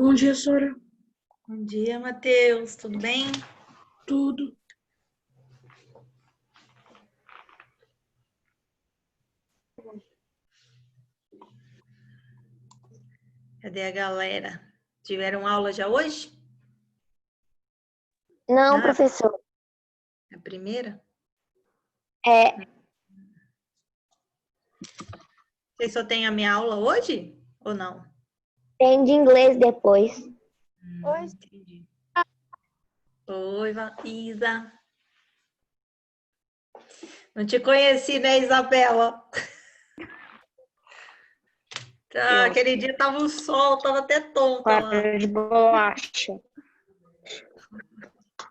Bom dia, Sora. Bom dia, Matheus. Tudo bem? Tudo. Cadê a galera? Tiveram aula já hoje? Não, Ah, professor. a primeira? É, Vocês só têm a minha aula hoje? Ou não? tem de inglês depois. Entendi. Oi, Isa. Não te conheci, né, Isabela? Tá, aquele dia tava o sol, tava até tonta lá. Cara de bolacha.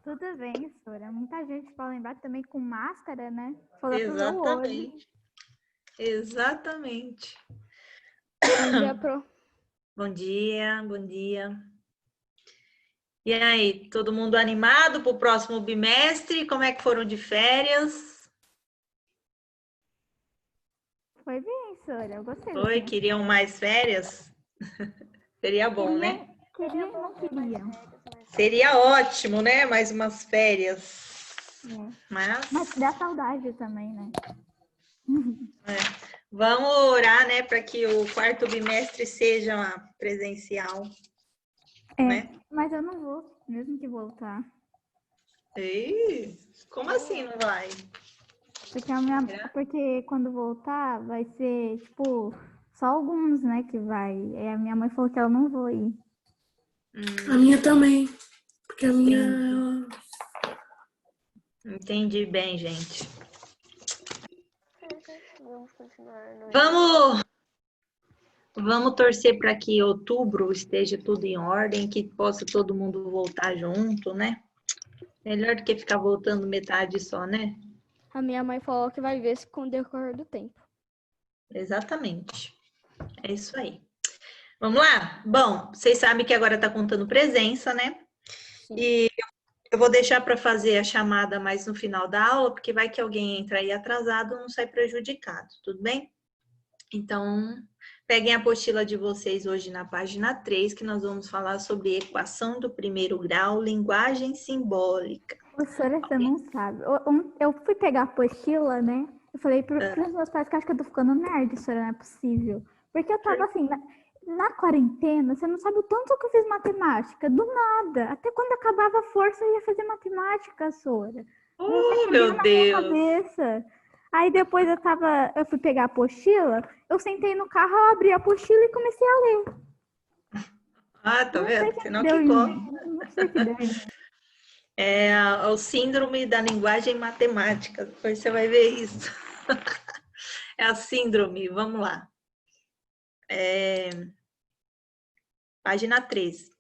Tudo bem, Sora. Muita gente pode lembrar também com máscara, né? Falou pro meu olho. Exatamente. Exatamente. Bom dia, Pro. Bom dia, bom dia. E aí, todo mundo animado para o próximo bimestre? Como é que foram de férias? Foi bem, Sora. Eu gostei. Foi? Queriam mais férias? Seria bom, né? Queria e não queria. Seria ótimo, né? Mais umas férias. Mas dá saudade também, né? Vamos orar, né? Para que o quarto bimestre seja presencial. Né? Mas eu não vou, mesmo que voltar. Ih, como assim não vai? Porque quando voltar vai ser, tipo, só alguns, né, que vai. E a minha mãe falou que ela não vai ir. A minha também. Porque a minha... Entendi bem, gente. Vamos torcer para que outubro esteja tudo em ordem, que possa todo mundo voltar junto, né? Melhor do que ficar voltando metade só, né? A minha mãe falou que vai ver se com o decorrer do tempo. Exatamente. É isso aí. Vamos lá? Bom, vocês sabem que agora está contando presença, né? Sim. E eu vou deixar para fazer a chamada mais no final da aula, porque vai que alguém entra aí atrasado e não sai prejudicado, tudo bem? Então, peguem a apostila de vocês hoje na página 3, que nós vamos falar sobre equação do primeiro grau, linguagem simbólica. Professora, você não sabe. Eu fui pegar a apostila, né? Eu falei pros meus pais que acho que eu tô ficando nerd, Sora, não é possível. Porque eu tava assim, na quarentena, você não sabe o tanto que eu fiz matemática, do nada. Até quando acabava a força, eu ia fazer matemática, Sora. Oh, meu Deus! Cabeça. Aí depois eu fui pegar a apostila, eu sentei no carro, eu abri a apostila e comecei a ler. Ah, tá vendo? Senão que Não sei o que deu em mim. É o síndrome da linguagem matemática. Depois você vai ver isso. É a síndrome, vamos lá. Página 13.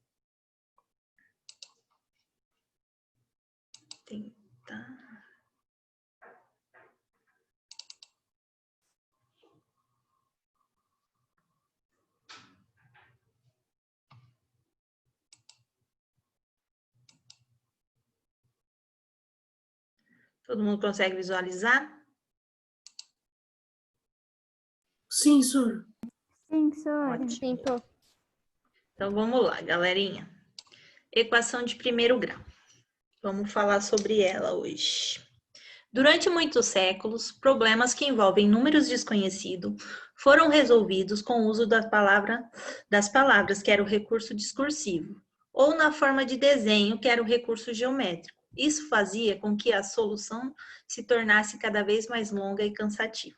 Todo mundo consegue visualizar? Sim, Sora. Sim, Sora. Ótimo. Sim, Pro. Então vamos lá, galerinha. Equação de primeiro grau. Vamos falar sobre ela hoje. Durante muitos séculos, problemas que envolvem números desconhecidos foram resolvidos com o uso das palavras, que era o recurso discursivo, ou na forma de desenho, que era o recurso geométrico. Isso fazia com que a solução se tornasse cada vez mais longa e cansativa.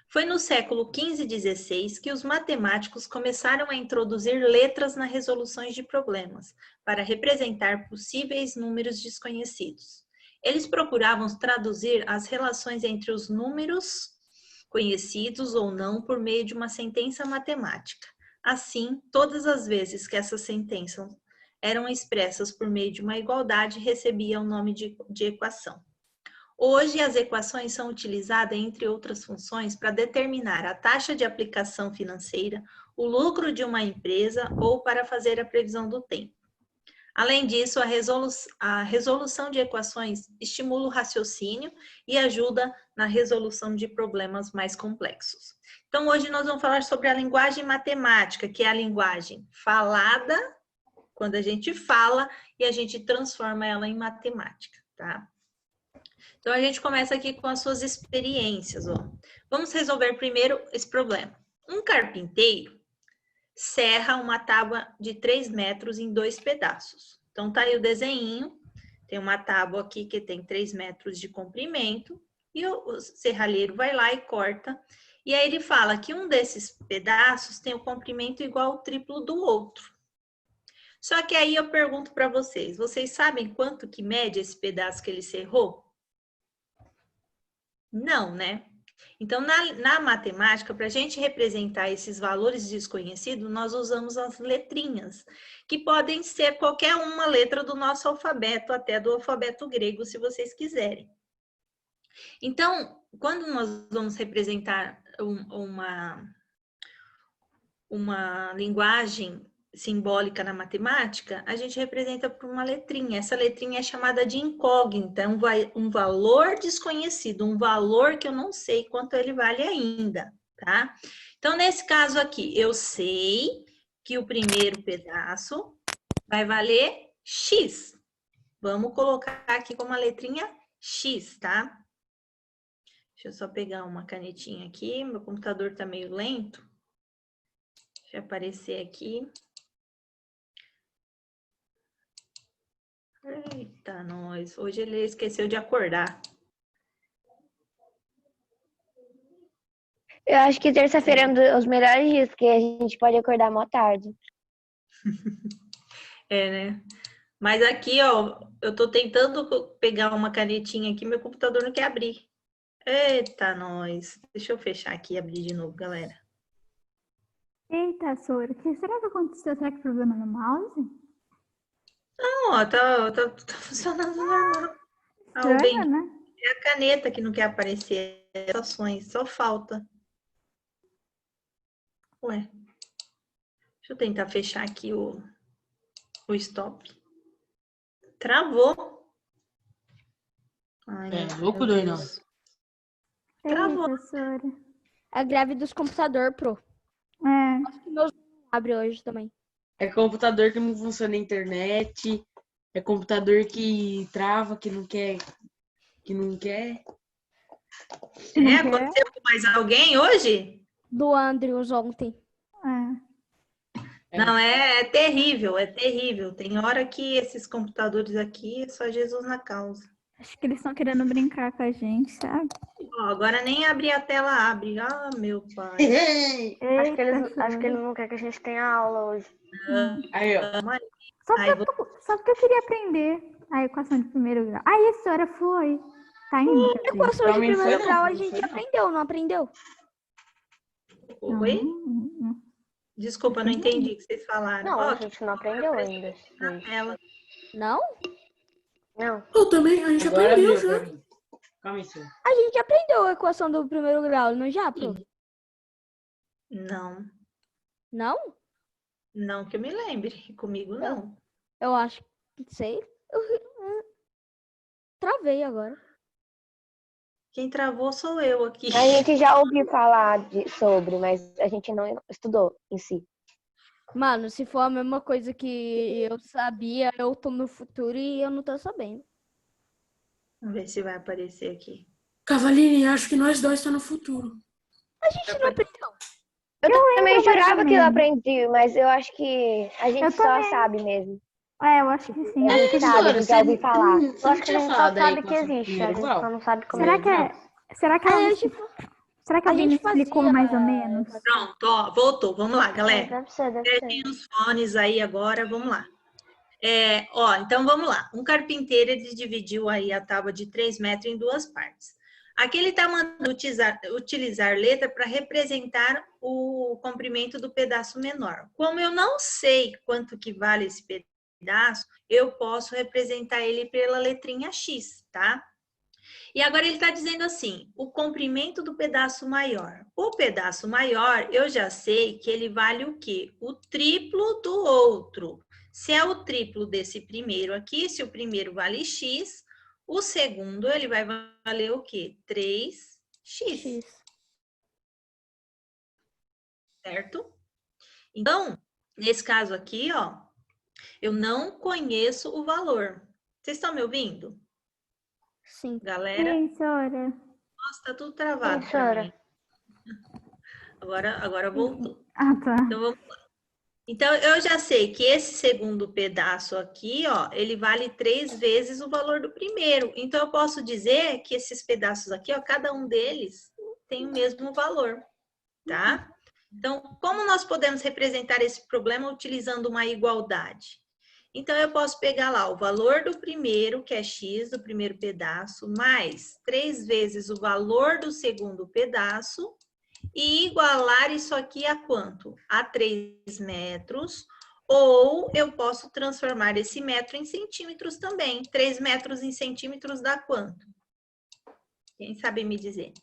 Foi no século XV e XVI que os matemáticos começaram a introduzir letras nas resoluções de problemas, para representar possíveis números desconhecidos. Eles procuravam traduzir as relações entre os números conhecidos ou não por meio de uma sentença matemática. Assim, todas as vezes que essas sentenças eram expressas por meio de uma igualdade, recebiam o nome de equação. Hoje, as equações são utilizadas, entre outras funções, para determinar a taxa de aplicação financeira, o lucro de uma empresa ou para fazer a previsão do tempo. Além disso, a resolução de equações estimula o raciocínio e ajuda na resolução de problemas mais complexos. Então, hoje nós vamos falar sobre a linguagem matemática, que é a linguagem falada, quando a gente fala, e a gente transforma ela em matemática, tá? Então, a gente começa aqui com as suas experiências, ó. Vamos resolver primeiro esse problema. Um carpinteiro serra uma tábua de 3 metros em 2 pedaços. Então, tá aí o desenho. Tem uma tábua aqui que tem 3 metros de comprimento. E o serralheiro vai lá e corta. E aí ele fala que um desses pedaços tem o comprimento igual ao triplo do outro. Só que aí eu pergunto para vocês. Vocês sabem quanto que mede esse pedaço que ele serrou? Não, né? Então, na matemática, para a gente representar esses valores desconhecidos, nós usamos as letrinhas, que podem ser qualquer uma letra do nosso alfabeto, até do alfabeto grego, se vocês quiserem. Então, quando nós vamos representar uma linguagem simbólica na matemática, a gente representa por uma letrinha. Essa letrinha é chamada de incógnita, um valor desconhecido, um valor que eu não sei quanto ele vale ainda, tá? Então, nesse caso aqui, eu sei que o primeiro pedaço vai valer X. Vamos colocar aqui como a letrinha X, tá? Deixa eu só pegar uma canetinha aqui, meu computador tá meio lento. Deixa eu aparecer aqui. Eita, nós. Hoje ele esqueceu de acordar. Eu acho que terça-feira é um dos melhores dias, porque a gente pode acordar mó tarde. É, né? Mas aqui, ó, eu tô tentando pegar uma canetinha aqui, meu computador não quer abrir. Eita, nós. Deixa eu fechar aqui e abrir de novo, galera. Eita, Sora, o que será que aconteceu? Será que é problema no mouse? Não, ó, tá funcionando normal. Ah, o bem, Estranho, né? é a caneta que não quer aparecer as ações, só falta. Ué. Deixa eu tentar fechar aqui o stop. Travou. Ai, meu louco, Deus. doidão. Travou. Eita, Sora. É a greve dos computador, pro. É. Acho que meus não abre hoje também. É computador que não funciona a internet. É computador que trava, que não quer. É, aconteceu com mais alguém hoje? Do Andrews ontem. É. Não, é terrível, é terrível. Tem hora que esses computadores aqui, é só Jesus na causa. Acho que eles estão querendo brincar com a gente, sabe? Ó, agora nem abrir a tela abre. Ah, meu pai. Acho que eles Sora. não querem que a gente tenha aula hoje. Aí, ó. Ai, Só porque eu queria aprender a equação de primeiro grau. Aí a Sora foi. Tá indo. quer dizer. Equação de Pra mim não primeiro foi, grau não. a gente aprendeu, não aprendeu? Oi? Não. Desculpa, não entendi o que vocês falaram. Não, Ó, a gente não aprendeu ainda. na tela. Não? Não. Eu também, a gente Agora aprendeu abriu já. pra mim. Calma aí, senhor. A gente aprendeu a equação do primeiro grau, não já, pro? Não, Não? não que eu me lembre. Comigo, não. Eu acho que sei. Travei agora. Quem travou sou eu aqui. A gente já ouviu falar sobre, mas a gente não estudou em si. Mano, se for a mesma coisa que eu sabia, eu tô no futuro e eu não tô sabendo. Vamos ver se vai aparecer aqui. Cavaline, acho que nós dois estamos no futuro. A gente não aprendeu. Eu também lembro mais jurava ou que eu menos. aprendi, mas eu acho que a gente Eu só também. sabe mesmo. É, eu acho que sim. A gente sabe, a gente já ouviu falar. Você não tinha falado aí com essa primeiro grau? não sabe Será que é? Será que ela Aí a me- gente, Será que a alguém me gente explicou fazia- mais ou menos? Pronto, ó, voltou. Vamos lá, galera. Deve ser. Apertem os fones aí agora, vamos lá. Ó, então vamos lá. Um carpinteiro, ele dividiu aí a tábua de 3 metros em 2 partes. Aqui ele está mandando utilizar letra para representar o comprimento do pedaço menor. Como eu não sei quanto que vale esse pedaço, eu posso representar ele pela letrinha X, tá? E agora ele está dizendo assim, o comprimento do pedaço maior. O pedaço maior, eu já sei que ele vale o quê? O triplo do outro. Se é o triplo desse primeiro aqui, se o primeiro vale X, o segundo ele vai valer o quê? 3x. X. certo? Então, nesse caso aqui, ó, eu não conheço o valor. Vocês estão me ouvindo? Sim. Galera? Sim, senhora. Nossa, tá tudo travado Sim, pra senhora. mim. Agora voltou. Ah, tá. Então, vamos lá. Então, eu já sei que esse segundo pedaço aqui, ó, ele vale 3 vezes o valor do primeiro. Então, eu posso dizer que esses pedaços aqui, ó, cada um deles tem o mesmo valor, tá? Então, como nós podemos representar esse problema utilizando uma igualdade? Então, eu posso pegar lá o valor do primeiro, que é x, do primeiro pedaço, mais 3 vezes o valor do segundo pedaço, e igualar isso aqui a quanto? A 3 metros, ou eu posso transformar esse metro em centímetros também. 3 metros em centímetros dá quanto? Quem sabe me dizer?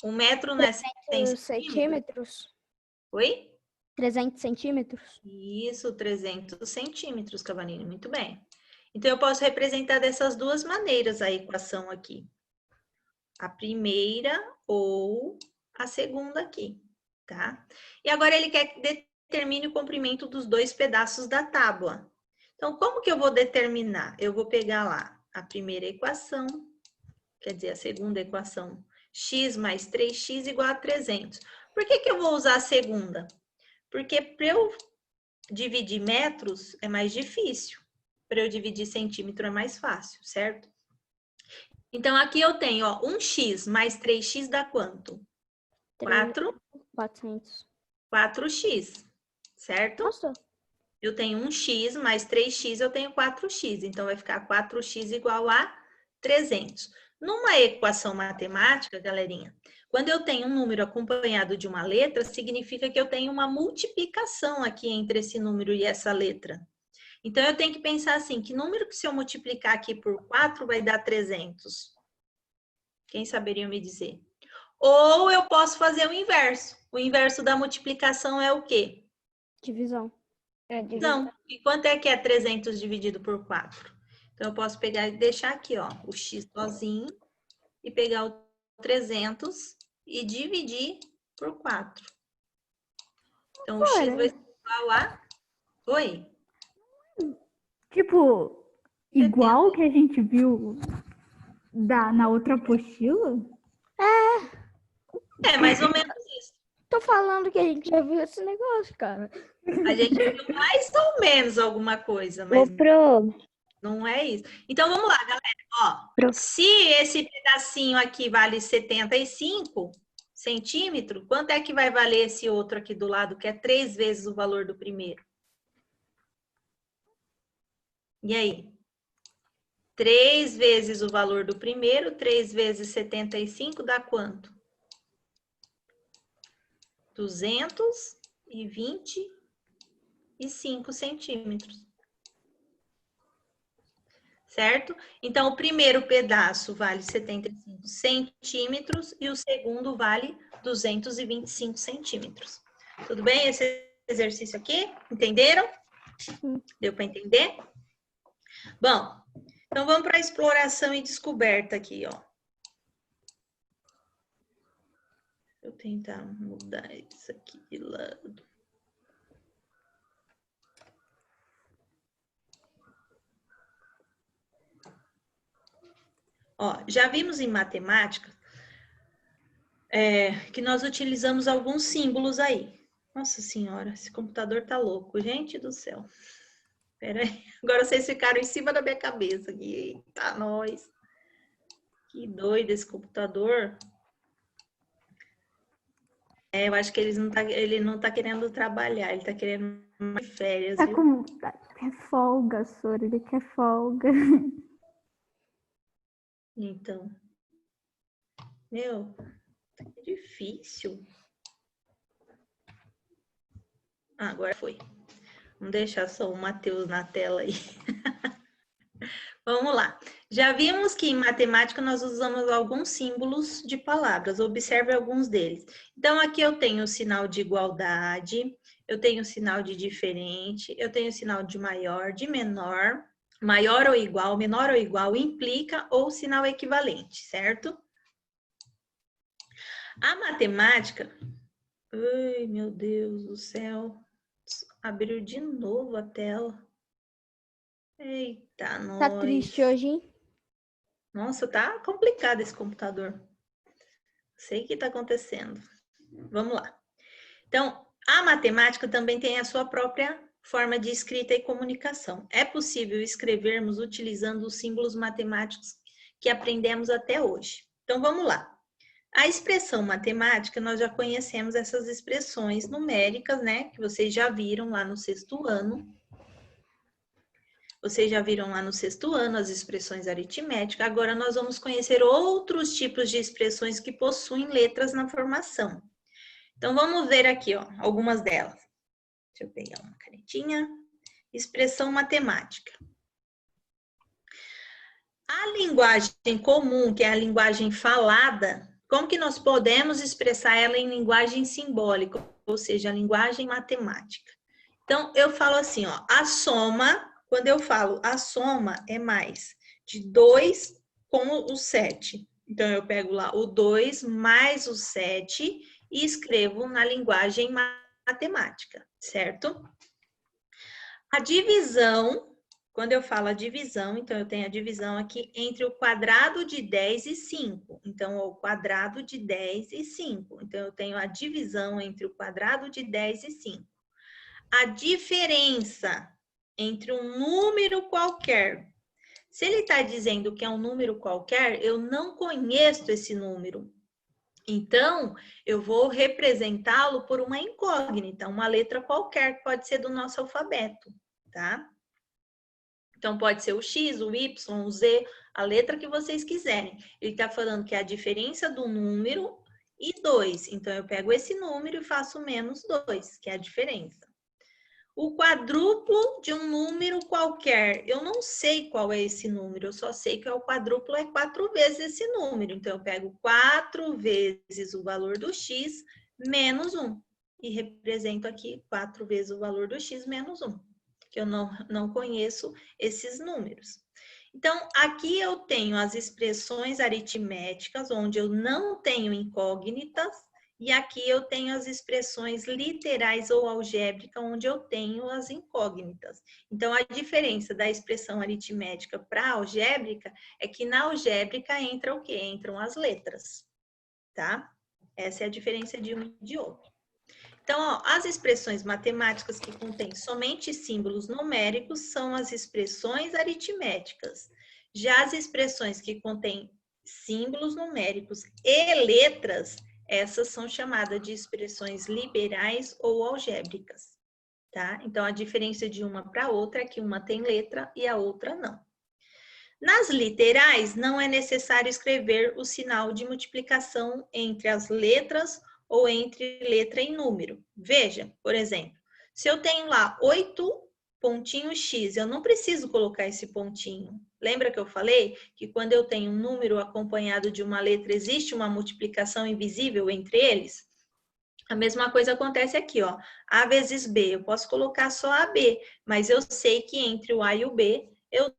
1 metro não é 100 centímetros? Oi? 300 centímetros? Isso, 300 centímetros, Cavanini, muito bem. Então, eu posso representar dessas duas maneiras a equação aqui. A primeira ou a segunda aqui, tá? E agora ele quer que determine o comprimento dos 2 pedaços da tábua. Então, como que eu vou determinar? Eu vou pegar lá a primeira equação, quer dizer, a segunda equação, x mais 3x igual a 300. Por que que eu vou usar a segunda? Porque para eu dividir metros é mais difícil. Para eu dividir centímetro é mais fácil, certo? Então, aqui eu tenho, ó, 1x mais 3x dá quanto? 400. 4x, certo? Nossa. Eu tenho 1x mais 3x, eu tenho 4x. Então, vai ficar 4x igual a 300. Numa equação matemática, galerinha, quando eu tenho um número acompanhado de uma letra, significa que eu tenho uma multiplicação aqui entre esse número e essa letra. Então, eu tenho que pensar assim, que número que se eu multiplicar aqui por 4 vai dar 300? Quem saberia me dizer? Ou eu posso fazer o inverso. O inverso da multiplicação é o quê? Divisão. Não. E quanto é que é 300 dividido por 4? Então, eu posso pegar e deixar aqui, ó, o x sozinho e pegar o 300 e dividir por 4. Então, o x vai ser igual a... Oi? Tipo, igual que a gente viu na outra apostila? É, mais ou menos isso. Tô falando que a gente já viu esse negócio, cara. A gente viu mais ou menos alguma coisa, mas não é isso. Então, vamos lá, galera. Ó, se esse pedacinho aqui vale 75 centímetros, quanto é que vai valer esse outro aqui do lado, que é 3 vezes o valor do primeiro? E aí? 3 vezes o valor do primeiro, 3 vezes 75 dá quanto? 225 centímetros. Certo? Então, o primeiro pedaço vale 75 centímetros e o segundo vale 225 centímetros. Tudo bem esse exercício aqui? Entenderam? Deu para entender? Bom, então vamos para a exploração e descoberta aqui, ó. Deixa eu tentar mudar isso aqui de lado. Ó, já vimos em matemática que nós utilizamos alguns símbolos aí. Nossa senhora, esse computador tá louco, gente do céu. Pera aí, agora vocês ficaram em cima da minha cabeça aqui. Eita, nós. Que doido esse computador. Eu acho que ele não tá querendo trabalhar, ele tá querendo mais férias. Tá viu? com... Quer folga, Sora, ele quer folga. Então. Meu, tá difícil. Ah, agora foi. Vamos deixar só o Matheus na tela aí. Vamos lá. Já vimos que em matemática nós usamos alguns símbolos de palavras. Observe alguns deles. Então, aqui eu tenho o sinal de igualdade, eu tenho o sinal de diferente, eu tenho o sinal de maior, de menor, maior ou igual, menor ou igual, implica ou sinal equivalente, certo? A matemática, Ai, meu Deus do céu. Abriu de novo a tela. Eita, nós. Tá triste hoje, hein? Nossa, tá complicado esse computador. Sei o que tá acontecendo. Vamos lá. Então, a matemática também tem a sua própria forma de escrita e comunicação. É possível escrevermos utilizando os símbolos matemáticos que aprendemos até hoje. Então, vamos lá. A expressão matemática, nós já conhecemos essas expressões numéricas, né? Que vocês já viram lá no 6º ano. Vocês já viram lá no 6º ano as expressões aritméticas. Agora, nós vamos conhecer outros tipos de expressões que possuem letras na formação. Então, vamos ver aqui, ó, algumas delas. Deixa eu pegar uma canetinha. Expressão matemática. A linguagem comum, que é a linguagem falada, como que nós podemos expressar ela em linguagem simbólica, ou seja, a linguagem matemática? Então, eu falo assim, ó, a soma, quando eu falo a soma é mais de 2 com o 7. Então, eu pego lá o 2 mais o 7 e escrevo na linguagem matemática, certo? A divisão, quando eu falo a divisão, então eu tenho a divisão aqui entre o quadrado de 10 e 5. Então, o quadrado de 10 e 5. Então, eu tenho a divisão entre o quadrado de 10 e 5. A diferença entre um número qualquer. Se ele está dizendo que é um número qualquer, eu não conheço esse número. Então, eu vou representá-lo por uma incógnita, uma letra qualquer, que pode ser do nosso alfabeto, tá? Então, pode ser o X, o Y, o Z, a letra que vocês quiserem. Ele está falando que é a diferença do número e 2. Então, eu pego esse número e faço menos 2, que é a diferença. O quadruplo de um número qualquer, eu não sei qual é esse número, eu só sei que o quadruplo é 4 vezes esse número. Então, eu pego 4 vezes o valor do X menos 1. E represento aqui 4 vezes o valor do X menos 1. Que eu não conheço esses números. Então, aqui eu tenho as expressões aritméticas, onde eu não tenho incógnitas. E aqui eu tenho as expressões literais ou algébricas, onde eu tenho as incógnitas. Então, a diferença da expressão aritmética para a algébrica é que na algébrica entra o quê? Entram as letras, tá? Essa é a diferença de um e de outro. Então, ó, as expressões matemáticas que contêm somente símbolos numéricos são as expressões aritméticas. Já as expressões que contêm símbolos numéricos e letras, essas são chamadas de expressões liberais ou algébricas, tá? Então, a diferença de uma para outra é que uma tem letra e a outra não. Nas literais, não é necessário escrever o sinal de multiplicação entre as letras ou entre letra e número. Veja, por exemplo, se eu tenho lá 8 pontinho X, eu não preciso colocar esse pontinho. Lembra que eu falei que quando eu tenho um número acompanhado de uma letra, existe uma multiplicação invisível entre eles? A mesma coisa acontece aqui, ó. A vezes B, eu posso colocar só AB, mas eu sei que entre o A e o B, eu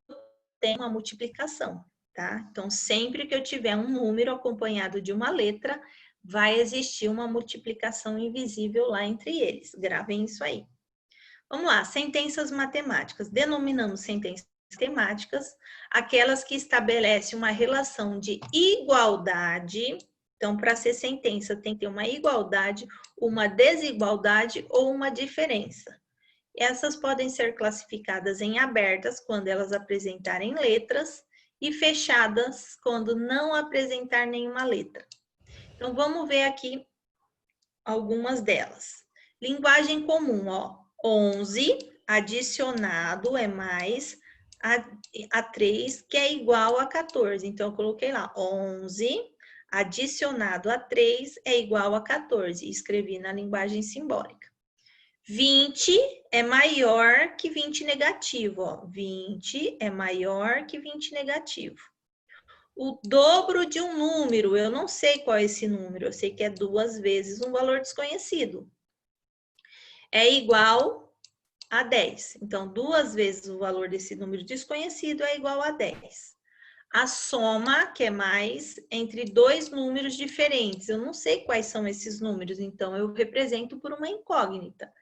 tenho uma multiplicação, tá? Então, sempre que eu tiver um número acompanhado de uma letra, vai existir uma multiplicação invisível lá entre eles. Gravem isso aí. Vamos lá, sentenças matemáticas. Denominamos sentenças matemáticas aquelas que estabelecem uma relação de igualdade. Então, para ser sentença, tem que ter uma igualdade, uma desigualdade ou uma diferença. Essas podem ser classificadas em abertas, quando elas apresentarem letras, e fechadas, quando não apresentar nenhuma letra. Então, vamos ver aqui algumas delas. Linguagem comum, ó. 11 adicionado é mais a 3, que é igual a 14. Então, eu coloquei lá, 11 adicionado a 3 é igual a 14. Escrevi na linguagem simbólica. 20 é maior que 20 negativo, ó. 20 é maior que 20 negativo. O dobro de um número, eu não sei qual é esse número, eu sei que é 2 vezes um valor desconhecido. É igual a 10. Então, 2 vezes o valor desse número desconhecido é igual a 10. a soma, que é mais, entre dois números diferentes. Eu não sei quais são esses números, então eu represento por uma incógnita.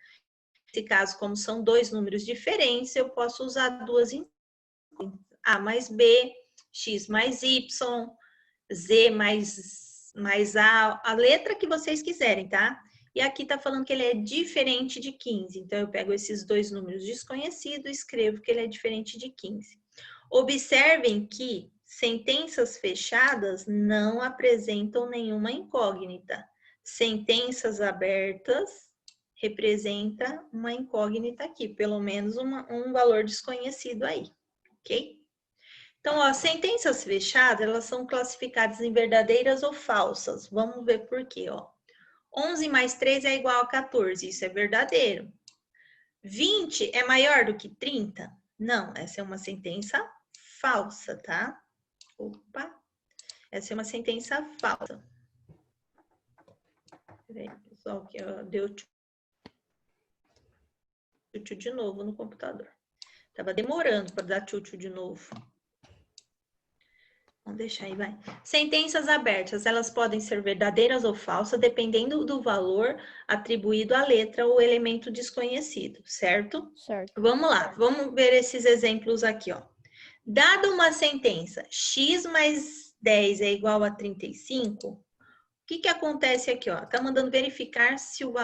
Nesse caso, como são dois números diferentes, eu posso usar duas incógnitas. A mais B, X mais Y, Z mais A letra que vocês quiserem, tá? E aqui tá falando que ele é diferente de 15. Então, eu pego esses dois números desconhecidos e escrevo que ele é diferente de 15. Observem que sentenças fechadas não apresentam nenhuma incógnita. Sentenças abertas representa uma incógnita aqui, pelo menos um valor desconhecido aí, ok? Então, ó, sentenças fechadas, elas são classificadas em verdadeiras ou falsas. Vamos ver por quê, ó. 11 mais 3 é igual a 14, isso é verdadeiro. 20 é maior do que 30? Não, essa é uma sentença falsa, tá? Opa, essa é uma sentença falsa. Peraí, pessoal, que deu tchutchu de novo no computador. Tava demorando para dar tchutchu de novo. Vamos deixar aí, vai. Sentenças abertas, elas podem ser verdadeiras ou falsas, dependendo do valor atribuído à letra ou elemento desconhecido, certo? Certo. Vamos lá, vamos ver esses exemplos aqui, ó. Dada uma sentença, x mais 10 é igual a 35, o que acontece aqui, ó? Tá mandando verificar se o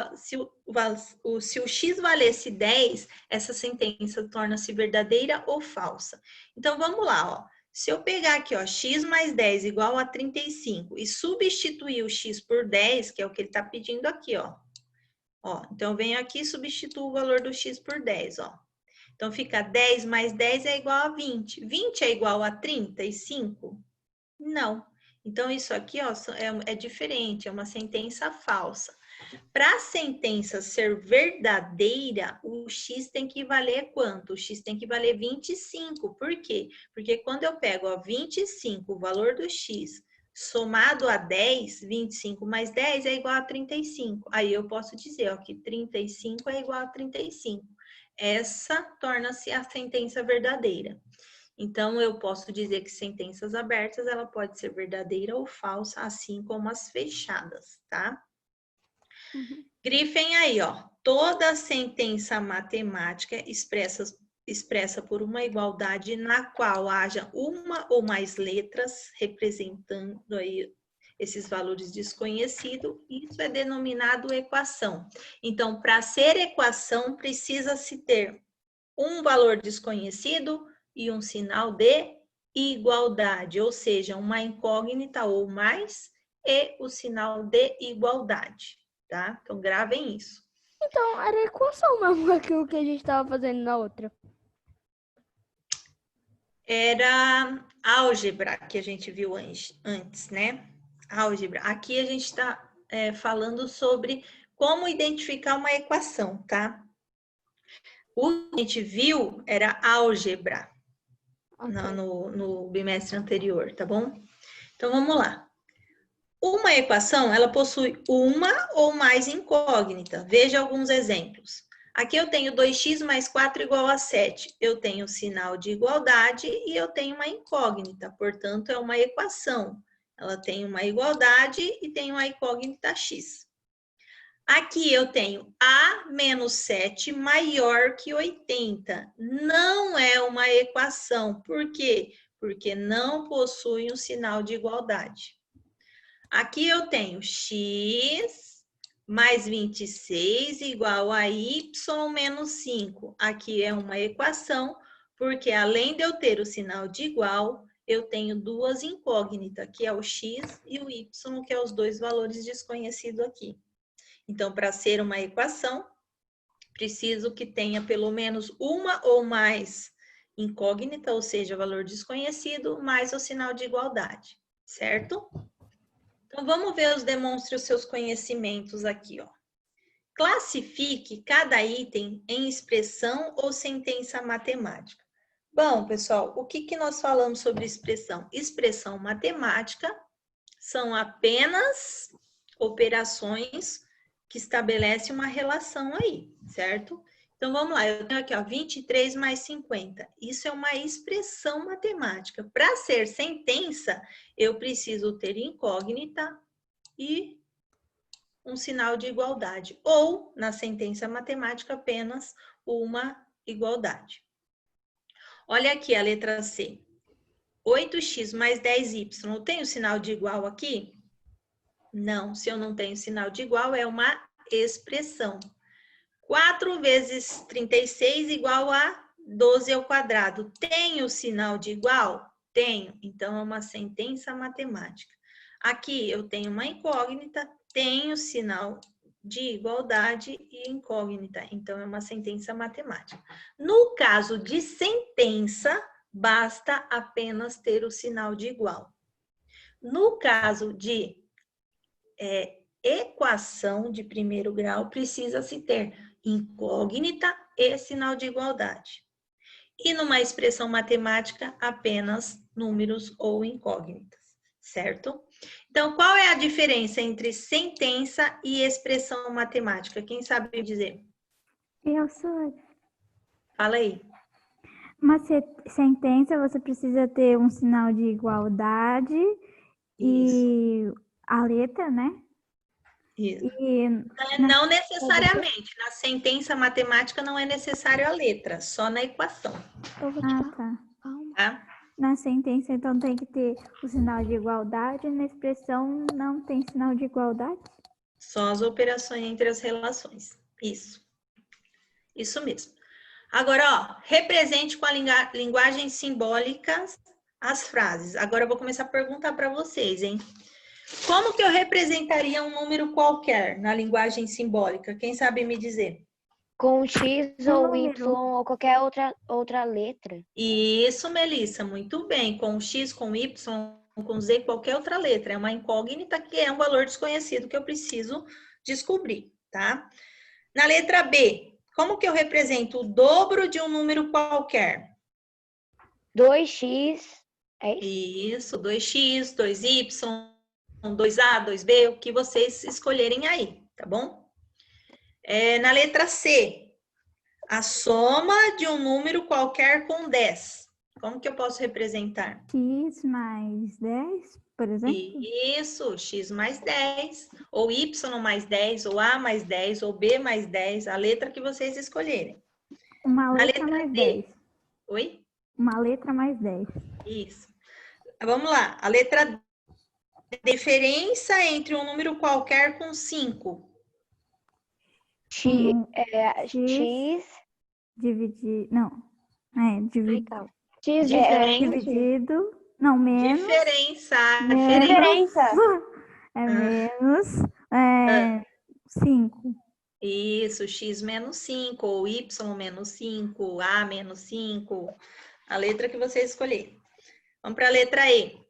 x valesse 10, essa sentença torna-se verdadeira ou falsa. Então, vamos lá, ó. Se eu pegar aqui, ó, x mais 10 igual a 35 e substituir o x por 10, que é o que ele está pedindo aqui, ó. Ó, então, eu venho aqui e substituo o valor do x por 10, ó. Então, fica 10 mais 10 é igual a 20. 20 é igual a 35? Não. Então, isso aqui, ó, é diferente, é uma sentença falsa. Para a sentença ser verdadeira, o x tem que valer quanto? O x tem que valer 25. Por quê? Porque quando eu pego, ó, 25, o valor do x, somado a 10, 25 mais 10 é igual a 35. Aí eu posso dizer, ó, que 35 é igual a 35. Essa torna-se a sentença verdadeira. Então, eu posso dizer que sentenças abertas, ela pode ser verdadeira ou falsa, assim como as fechadas, tá? Uhum. Grifem aí, ó. Toda sentença matemática expressa por uma igualdade na qual haja uma ou mais letras representando aí esses valores desconhecidos, isso é denominado equação. Então, para ser equação, precisa-se ter um valor desconhecido e um sinal de igualdade, ou seja, uma incógnita ou mais e o sinal de igualdade, tá? Então, gravem isso. Então, era equação mesmo aquilo que a gente estava fazendo na outra. Era álgebra que a gente viu antes, né? Álgebra. Aqui a gente está falando sobre como identificar uma equação, tá? O que a gente viu era álgebra no bimestre anterior, tá bom? Então, vamos lá. Uma equação, ela possui uma ou mais incógnita. Veja alguns exemplos. Aqui eu tenho 2x mais 4 igual a 7. Eu tenho sinal de igualdade e eu tenho uma incógnita. Portanto, é uma equação. Ela tem uma igualdade e tem uma incógnita x. Aqui eu tenho a menos 7 maior que 80. Não é uma equação. Por quê? Porque não possui um sinal de igualdade. Aqui eu tenho x mais 26 igual a y menos 5. Aqui é uma equação, porque além de eu ter o sinal de igual, eu tenho duas incógnitas, que é o x e o y, que é os dois valores desconhecidos aqui. Então, para ser uma equação, preciso que tenha pelo menos uma ou mais incógnita, ou seja, valor desconhecido, mais o sinal de igualdade, certo? Então, vamos ver demonstre os seus conhecimentos aqui, ó. Classifique cada item em expressão ou sentença matemática. Bom, pessoal, o que nós falamos sobre expressão? Expressão matemática são apenas operações que estabelecem uma relação aí, certo? Então, vamos lá. Eu tenho aqui, ó, 23 mais 50. Isso é uma expressão matemática. Para ser sentença, eu preciso ter incógnita e um sinal de igualdade. Ou, na sentença matemática, apenas uma igualdade. Olha aqui a letra C. 8x mais 10y. Tem o sinal de igual aqui? Não. Se eu não tenho sinal de igual, é uma expressão. 4 vezes 36 igual a 12 ao quadrado. Tem o sinal de igual? Tenho. Então, é uma sentença matemática. Aqui eu tenho uma incógnita, tenho sinal de igualdade e incógnita. Então, é uma sentença matemática. No caso de sentença, basta apenas ter o sinal de igual. No caso de equação de primeiro grau, precisa-se ter incógnita e sinal de igualdade. E numa expressão matemática, apenas números ou incógnitas, certo? Então, qual é a diferença entre sentença e expressão matemática? Quem sabe dizer? Eu sou. Fala aí. Uma sentença, você precisa ter um sinal de igualdade e a letra, né? Isso. E não necessariamente. Na sentença matemática não é necessário a letra, só na equação. Tá? Na sentença, então, tem que ter o sinal de igualdade. Na expressão, não tem sinal de igualdade? Só as operações entre as relações. Isso. Isso mesmo. Agora, ó, represente com a linguagem simbólica as frases. Agora eu vou começar a perguntar para vocês, hein? Como que eu representaria um número qualquer na linguagem simbólica? Quem sabe me dizer? Com X ou Y ou qualquer outra letra. Isso, Melissa, muito bem. Com X, com Y, com Z, qualquer outra letra. É uma incógnita que é um valor desconhecido que eu preciso descobrir, tá? Na letra B, como que eu represento o dobro de um número qualquer? 2x, é isso? Isso, 2x, 2y, 2a, 2b, o que vocês escolherem aí, tá bom? Na letra C, a soma de um número qualquer com 10. Como que eu posso representar? X mais 10, por exemplo? Isso, x mais 10, ou y mais 10, ou a mais 10, ou b mais 10, a letra que vocês escolherem. Uma letra mais 10. Oi? Uma letra mais 10. Isso. Vamos lá, a letra D. Diferença entre um número qualquer com 5. X dividido. Não. Dividido. X dividido. Não, menos. Diferença. É menos 5. Isso, x menos 5, ou y menos 5, a menos 5. A letra que você escolher. Vamos para a letra E.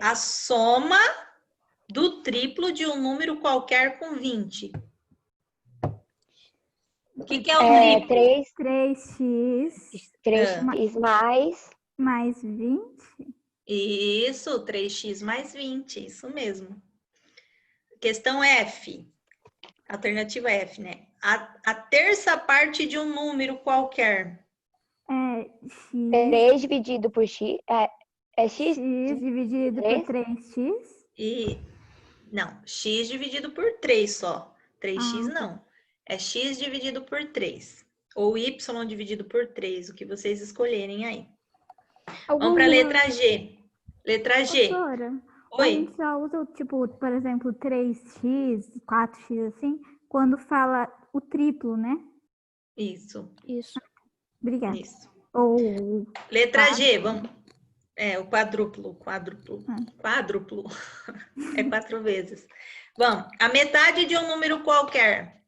A soma do triplo de um número qualquer com 20. O que é o triplo? 3x mais 20. Isso, 3x mais 20, isso mesmo. Questão F. Alternativa F, né? A terça parte de um número qualquer. X. 3 dividido por x. X dividido por 3x. Não, x dividido por 3 só. 3x não. É x dividido por 3. Ou y dividido por 3, o que vocês escolherem aí. Vamos para a letra G. Letra G. Professora, Oi. a gente só usa, tipo, por exemplo, 3x, 4x, assim, quando fala o triplo, né? Isso. Obrigada. Isso. Ou letra G, vamos. O quádruplo. Quádruplo. É 4 vezes. Vamos. A metade de um número qualquer.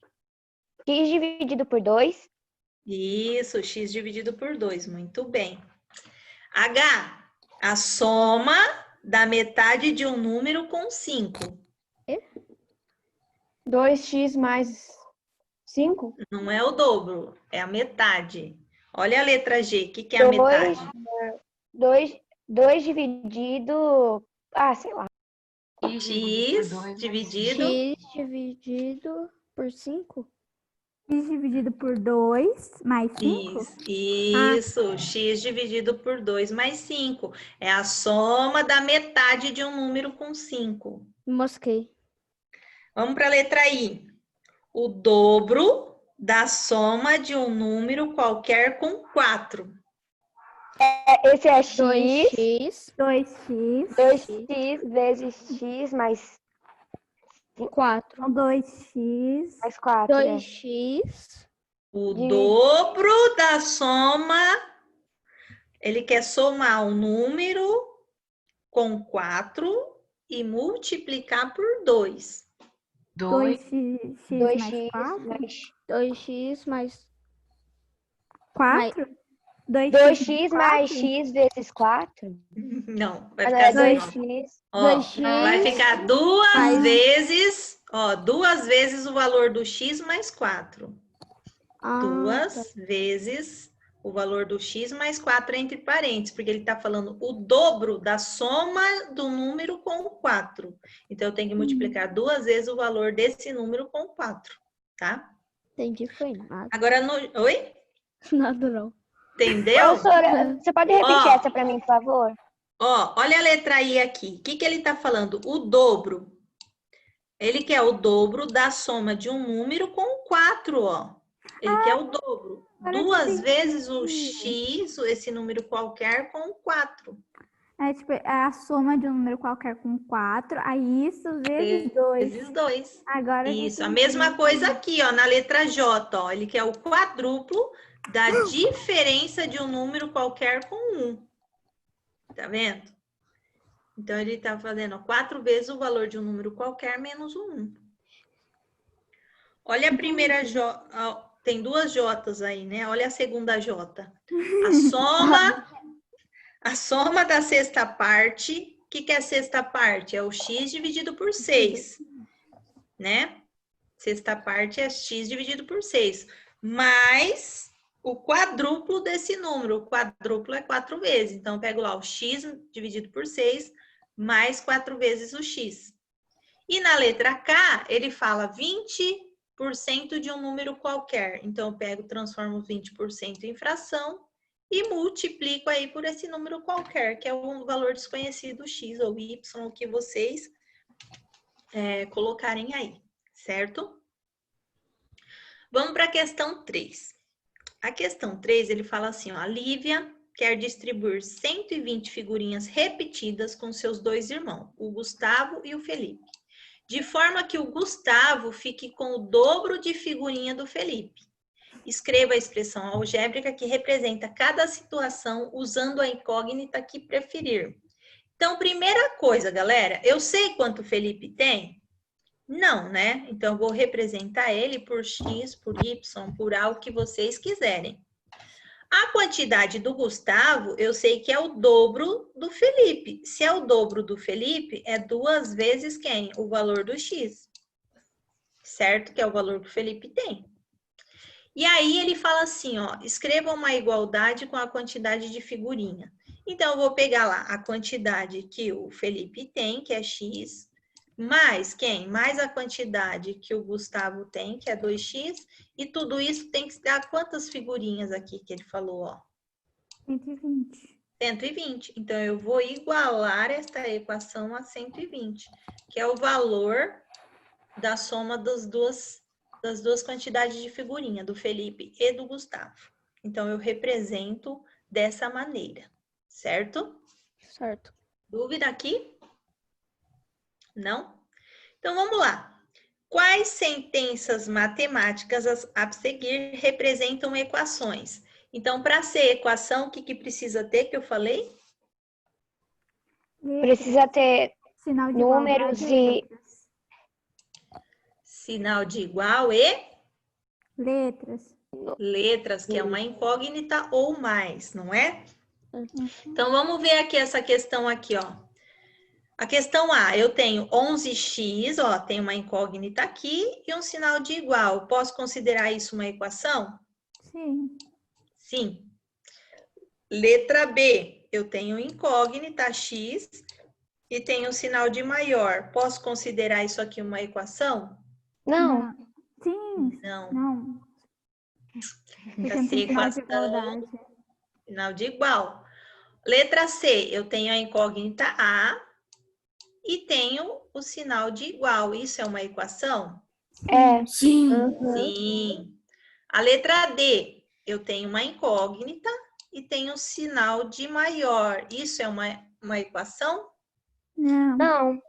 X dividido por 2. Isso, x dividido por 2. Muito bem. H. A soma da metade de um número com 5. 2x mais 5? Não é o dobro, é a metade. Olha a letra G. O que é a metade? 2 dividido... sei lá. X dividido... X dividido por 5? X dividido por 2 mais 5? Isso, x dividido por 2 mais 5. É a soma da metade de um número com 5. Mosquei. Vamos para a letra I. O dobro da soma de um número qualquer com 4. Esse é x, 2x, 2x 2x vezes x mais 4. são 2x. 4. 2x, O Dividido. dobro da soma, ele quer somar um número com 4 e multiplicar por 2. 2x mais 4? 2x mais 4? 2x mais x vezes 4? Não, vai Ah, não, ficar é assim, 2x. ó. 2x Vai ficar duas mais- vezes, ó, 2 vezes o valor do x mais 4. Ah, 2 vezes o valor do x mais 4 entre parênteses, porque ele está falando o dobro da soma do número com 4. Então, eu tenho que multiplicar 2 vezes o valor desse número com 4, tá? entendi, foi nada. Agora, oi? Nada não. Entendeu? Professora, você pode repetir Ó. essa para mim, por favor? Ó, olha a letra I aqui. O que ele está falando? O dobro. Ele quer o dobro da soma de um número com 4, ó. Ele quer o dobro. agora eu 2 entendi. vezes o x, esse número qualquer, com 4. É, tipo, é a soma de um número qualquer com 4, aí isso vezes 2. Vezes 2. Agora eu Isso, a entendi. mesma coisa aqui, ó, na letra J, ó. Ele quer o quádruplo da diferença de um número qualquer com 1. Tá vendo? Então, ele tá fazendo, ó, 4 vezes o valor de um número qualquer menos o 1. Olha a primeira J, ó, tem duas J's aí, né? Olha a segunda J. A soma da sexta parte. O que é a sexta parte? É o x dividido por 6, né? Sexta parte é x dividido por 6. Mais o quadruplo desse número. O quadruplo é 4 vezes. Então, eu pego lá o x dividido por 6 mais 4 vezes o x. E na letra K, ele fala 20% de um número qualquer. Então, eu pego, transformo 20% em fração e multiplico aí por esse número qualquer, que é um valor desconhecido, x ou y, o que vocês colocarem aí, certo? Vamos para a questão 3. A questão 3, ele fala assim, ó, a Lívia quer distribuir 120 figurinhas repetidas com seus dois irmãos, o Gustavo e o Felipe, de forma que o Gustavo fique com o dobro de figurinha do Felipe. Escreva a expressão algébrica que representa cada situação usando a incógnita que preferir. Então, primeira coisa, galera, eu sei quanto o Felipe tem? Não, né? Então, eu vou representar ele por x, por y, por A, o que vocês quiserem. A quantidade do Gustavo, eu sei que é o dobro do Felipe. Se é o dobro do Felipe, é 2 vezes quem? O valor do x. Certo? Que é o valor que o Felipe tem. E aí ele fala assim, ó, escreva uma igualdade com a quantidade de figurinha. Então, eu vou pegar lá a quantidade que o Felipe tem, que é x, mais quem? Mais a quantidade que o Gustavo tem, que é 2x, e tudo isso tem que dar quantas figurinhas aqui que ele falou, ó? 120. 120. Então, eu vou igualar esta equação a 120, que é o valor da soma das duas quantidades de figurinha, do Felipe e do Gustavo. Então, eu represento dessa maneira, certo? Certo. Dúvida aqui? Não? Então, vamos lá. Quais sentenças matemáticas a seguir representam equações? Então, para ser equação, o que precisa ter, que eu falei? Precisa ter Sinal de números igualdade e letras. Sinal de igual e Letras. letras, que é uma incógnita ou mais, não é? Então, vamos ver aqui essa questão aqui, ó. A questão A, eu tenho 11x, ó, tem uma incógnita aqui e um sinal de igual. Posso considerar isso uma equação? Sim. Sim. Letra B, eu tenho incógnita x e tenho um sinal de maior. Posso considerar isso aqui uma equação? Não. Sim. Não. Não. Porque Para não ser tem sinal de equação, igualdade. sinal de igual. Letra C, eu tenho a incógnita A e tenho o sinal de igual. Isso é uma equação? É. Sim. Sim. A letra D, eu tenho uma incógnita e tenho o sinal de maior. Isso é uma equação? Não. Não.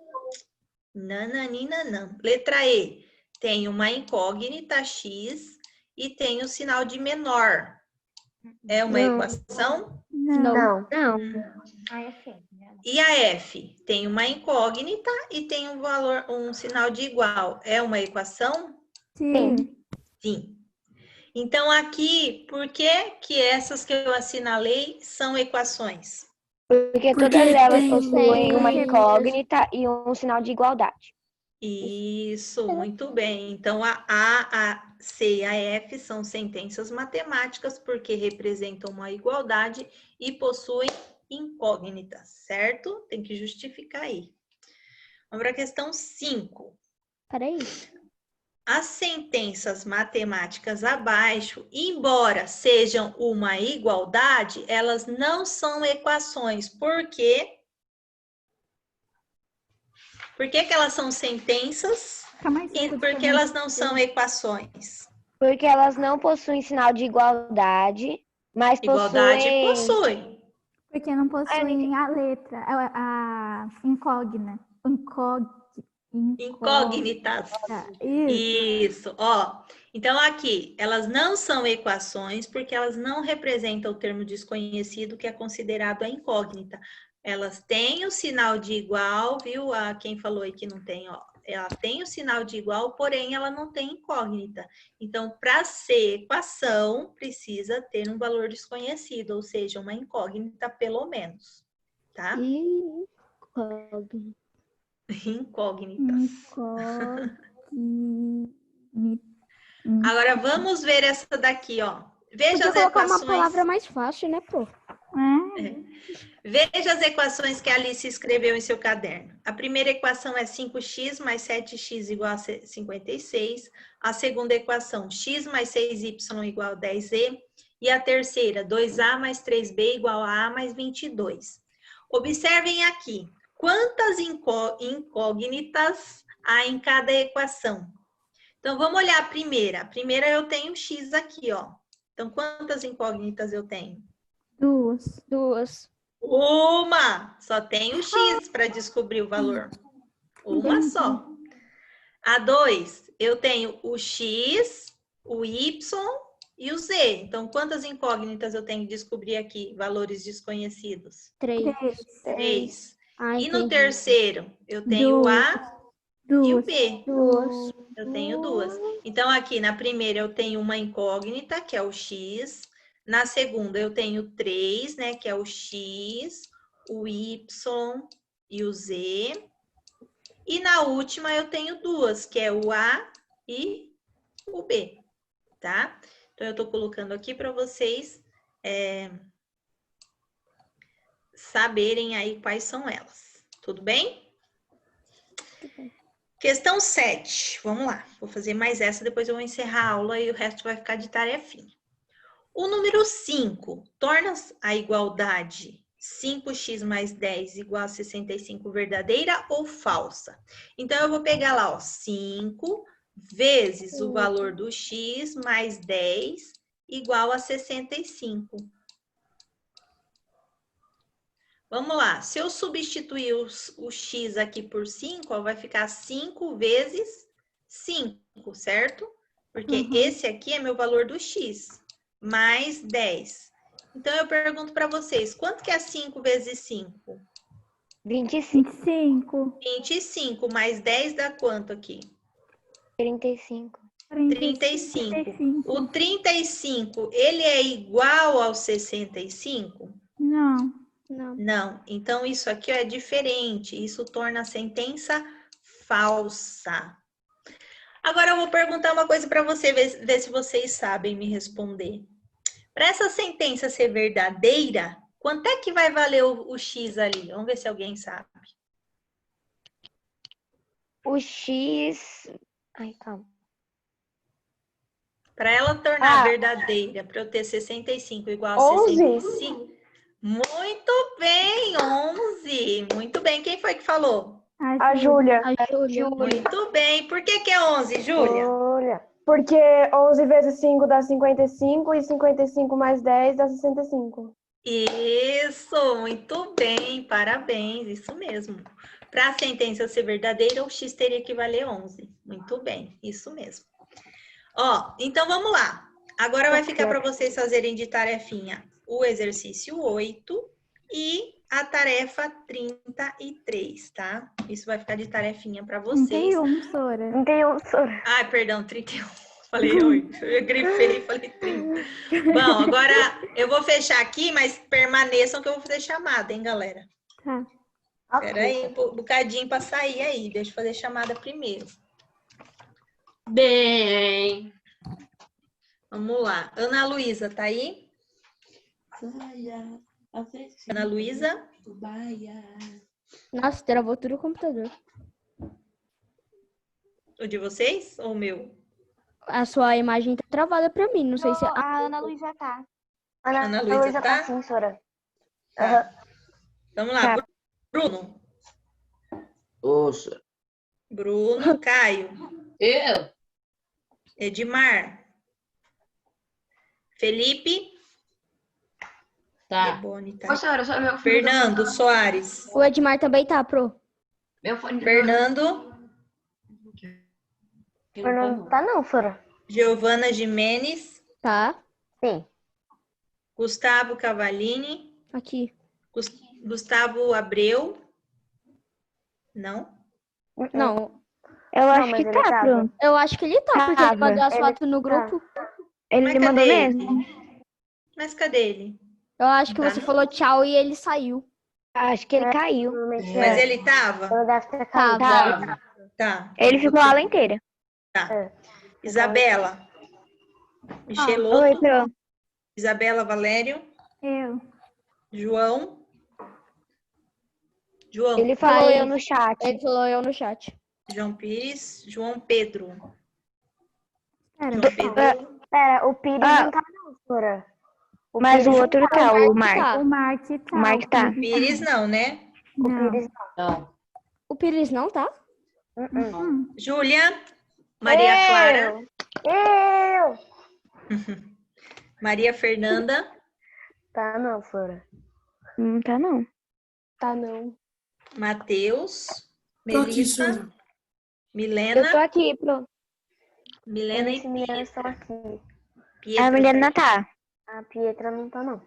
Nananina, não. Letra E, tenho uma incógnita X e tenho o sinal de menor. É uma Não. equação? Não. Não. E a F, tem uma incógnita e tem um valor, um sinal de igual. É uma equação? Sim. Sim. Então, aqui, por que que essas que eu assinalei são equações? Porque Porque todas elas tem- possuem uma tem- incógnita e um sinal de igualdade. Isso, muito bem. Então, a C e a F são sentenças matemáticas porque representam uma igualdade e possuem incógnitas, certo? Tem que justificar aí. Vamos para a questão 5. Peraí. As sentenças matemáticas abaixo, embora sejam uma igualdade, elas não são equações. Por quê? Por que que elas são sentenças Fica mais e cedo por que também. elas não são equações? Porque elas não possuem sinal de igualdade, mas Igualdade possuem... possui. Porque não não possuem a letra, a incógnita. Incógnitas. Isso. Isso, ó. Então, aqui, elas não são equações porque elas não representam o termo desconhecido que é considerado a incógnita. Elas têm o sinal de igual, viu? Quem falou aí que não tem, ó. Ela tem o sinal de igual, porém ela não tem incógnita. Então, para ser equação, precisa ter um valor desconhecido, ou seja, uma incógnita pelo menos, tá? Incógnitas. Agora vamos ver essa daqui, ó. Veja Podia as colocar uma equações. palavra mais fácil, né, pô? Veja as equações que a Alice escreveu em seu caderno. A primeira equação é 5x mais 7x igual a 56. A segunda equação, x mais 6y igual a 10z. E a terceira, 2a mais 3b igual a a mais 22. Observem aqui, quantas incógnitas há em cada equação. Então, vamos olhar a primeira. A primeira eu tenho x aqui, ó. Então, quantas incógnitas eu tenho? Duas. Uma! Só tenho x para descobrir o valor. Uma só. A 2, eu tenho o x, o y e o z. Então, quantas incógnitas eu tenho que descobrir aqui? Valores desconhecidos. 3. 3. Ah, E no entendi. terceiro, eu tenho o a e o b. Duas. Eu tenho duas. Então, aqui na primeira eu tenho uma incógnita, que é o x. Na segunda eu tenho 3, né, que é o x, o y e o z. E na última eu tenho duas, que é o a e o b, tá? Então, eu tô colocando aqui para vocês saberem aí quais são elas. Tudo bem? Questão 7. Vamos lá. Vou fazer mais essa, depois eu vou encerrar a aula e o resto vai ficar de tarefinha. O número 5 torna a igualdade 5x mais 10 igual a 65 verdadeira ou falsa? Então, eu vou pegar lá, ó, 5 vezes o valor do x mais 10 igual a 65. Vamos lá, se eu substituir o x aqui por 5, ó, vai ficar 5 vezes 5, certo? Porque esse aqui é meu valor do x, mais 10. Então, eu pergunto para vocês, quanto que é 5 vezes 5? 25. 25, mais 10 dá quanto aqui? 35. 35. O 35, ele é igual ao 65? Não. Não. Não, então isso aqui é diferente, isso torna a sentença falsa. Agora eu vou perguntar uma coisa para você, ver se vocês sabem me responder. Para essa sentença ser verdadeira, quanto é que vai valer o x ali? Vamos ver se alguém sabe. O X... Ai, calma. Para ela tornar verdadeira, para eu ter 65 igual a 11. 65. Muito bem, 11. Muito bem. Quem foi que falou? A Júlia. A Júlia. Muito bem. Por que que é 11, Júlia? Olha. Porque 11 vezes 5 dá 55 e 55 mais 10 dá 65. Isso, muito bem. Parabéns, isso mesmo. Para a sentença ser verdadeira, o x teria que valer 11. Muito bem, isso mesmo. Ó, então vamos lá. Agora vai ficar para vocês fazerem de tarefinha o exercício 8 e a tarefa 33, tá? Isso vai ficar de tarefinha para vocês. 31, Sora. 31, Sora. Ai, perdão, 31. Falei 8. Eu grifei e falei 30. Bom, agora eu vou fechar aqui, mas permaneçam que eu vou fazer chamada, hein, galera? Tá. Espera aí um bocadinho para sair aí. Deixa eu fazer chamada primeiro. Bem. Vamos lá. Ana Luísa, tá aí? Ana Luísa? Nossa, travou tudo o computador. O de vocês ou o meu? A sua imagem tá travada pra mim. Não sei se... A Ana Luísa tá. Ana Luísa tá? sim, Sora. Tá. Vamos lá. Tá. Bruno. Ouça. Bruno. Caio. Eu? Edmar. Felipe. Tá. Debone, tá. Professora, só meu Fernando Soares. O Edmar também tá, pro. Meu fone. Fernando. Não tá não, Sora. Giovana Jimenez. Tá. Sim. Gustavo Cavalini. Aqui. Gustavo Abreu. Não? Não, Eu Não, acho mas que ele tá, tava. Bruno. eu acho que ele tá, porque ele Tava. mandou as Ele fotos no grupo. Ele Mas mandou cadê mesmo? ele? Mas cadê ele? Eu acho que Tá, você não? falou tchau e ele saiu. Acho que ele caiu. Mas ele tava? Ele deve ter Tava. caído. Tá. Ele ficou a aula inteira. Isabela. Oi, Michelotto. Pro. Isabela Valério. Eu. João. João. Ele falou Aí. eu no chat. Ele falou eu no chat. João Pires. João Pedro. Pera, João Pedro. Pera, o Pires não tá não, Sora. Mas o outro tá, o Mark. Tá. o Mark tá. O Mark tá. Pires não, né? Não. Pires Não. O Pires não tá? Júlia. Maria Clara. Eu! Maria Fernanda. Tá não, Sora. Não tá, não. Tá não. Matheus. Tô aqui, Melissa. Sora. Milena. Eu tô aqui, Pro. Milena e Esse menino estão aqui. Pietra. A Milena tá. A Pietra não tá não.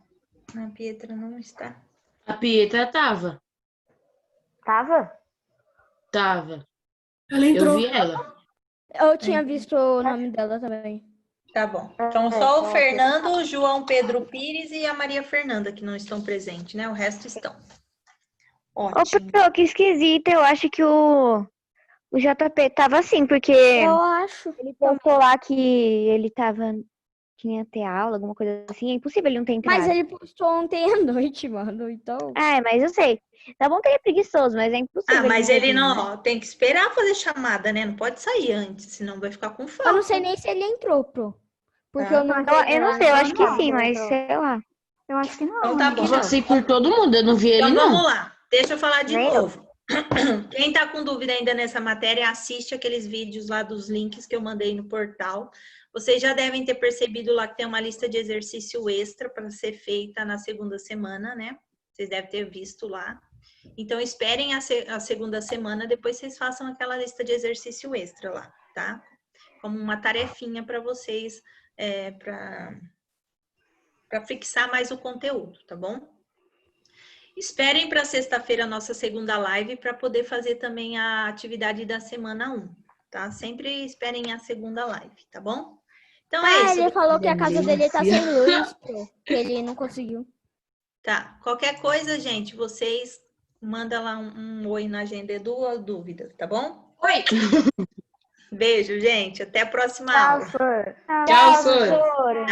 A Pietra não está. A Pietra tava. Tava? Tava. Ela Eu entrou. vi ela. Eu tinha visto o nome dela também. Tá bom. Então, só o Fernando, o João Pedro Pires e a Maria Fernanda que não estão presentes, né? O resto estão. Ô, Ótimo. Pro, que esquisito. Eu acho que o JP tava assim, porque Eu acho. ele postou lá que ele tava... que ia ter aula, alguma coisa assim. É impossível ele não ter entrado. Mas ele postou ontem à noite, mano. Então. Mas eu sei. Tá bom que ele é preguiçoso, mas é impossível. Ah, mas ele vir, não, né? ó, tem que esperar fazer chamada, né? Não pode sair antes, senão vai ficar com Eu falta. não sei nem se ele entrou, pro. Porque Tá. eu não. Eu não sei, eu acho que Não, sim, não mas entrou. sei lá. Eu acho que não. Então tá bom. Eu passei por todo mundo, eu não vi ele, Então não. vamos lá. Deixa eu falar de Nem eu. novo. Quem tá com dúvida ainda nessa matéria, assiste aqueles vídeos lá dos links que eu mandei no portal. Vocês já devem ter percebido lá que tem uma lista de exercício extra para ser feita na segunda semana, né? Vocês devem ter visto lá. Então, esperem a segunda semana, depois vocês façam aquela lista de exercício extra lá, tá? Como uma tarefinha para vocês, para fixar mais o conteúdo, tá bom? Esperem para sexta-feira a nossa segunda live para poder fazer também a atividade da semana 1, tá? Sempre esperem a segunda live, tá bom? Então é isso. Ele falou que a casa dele tá sem luz, pro, que ele não conseguiu. Tá. Qualquer coisa, gente, vocês mandam lá um oi na agenda Edu ou dúvida, tá bom? Oi! Beijo, gente. Até a próxima Tchau, aula. Sora. Tchau, Sora. Sora.